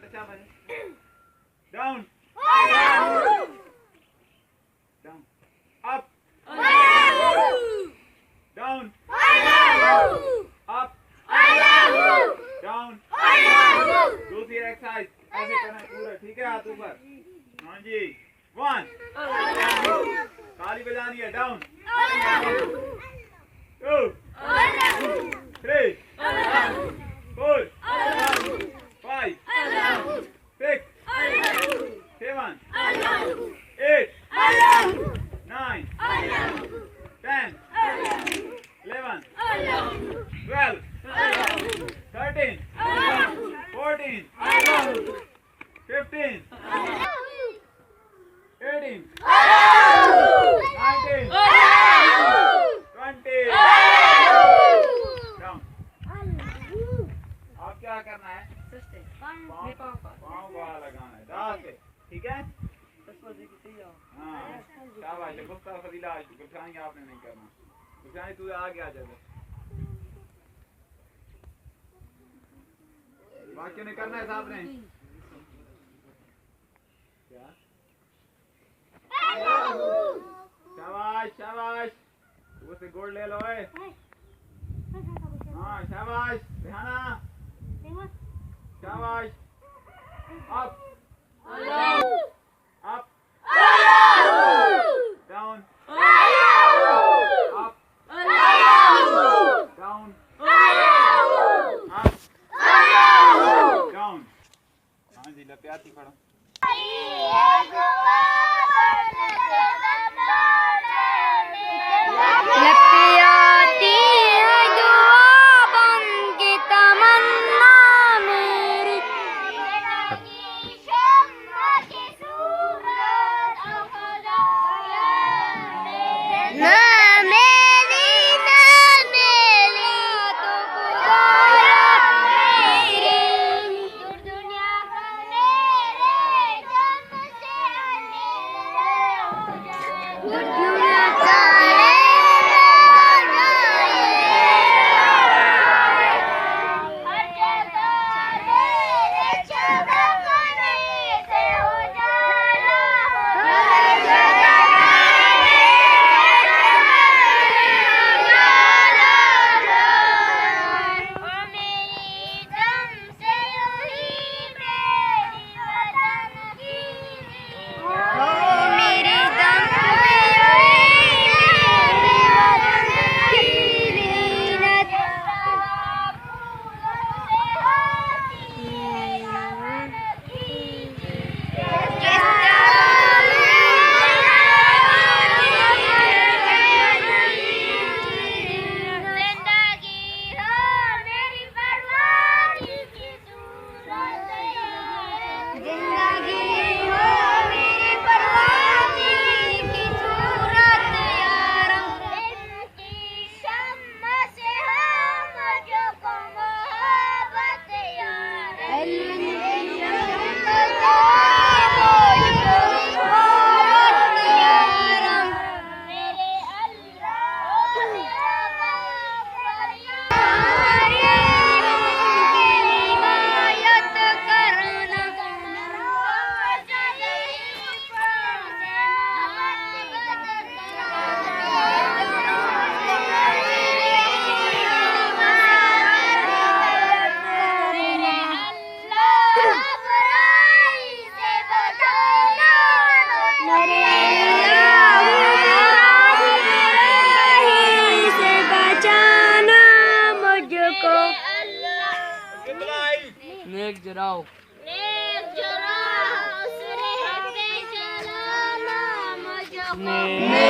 अच्छा बने। Down down up down up down. दूसरी एक्सरसाइज ऐसे करना है पूरा, ठीक है? हाथ ऊपर। हाँ जी। 1 ताली बजानी है। Down 2 3 4 5 6 7 8 9 10 11 12 13 14 15 18 19 20 down. अब क्या करना है? पाँव वहाँ लगाना है दांत से, ठीक है? हाँ शाबाश। गुफ्ता फजीला गुफ्तानी आपने नहीं करना। गुफ्तानी तू आगे आ जा। बाकी ने करना है साहब ने। क्या? शाबाश शाबाश। उससे गोल्ड ले लो। हाँ शाबाश रिहाना। शाबाश। Up up down up down up down. हाँ जी लप्याती पढ़ो। नेक जराओ नेक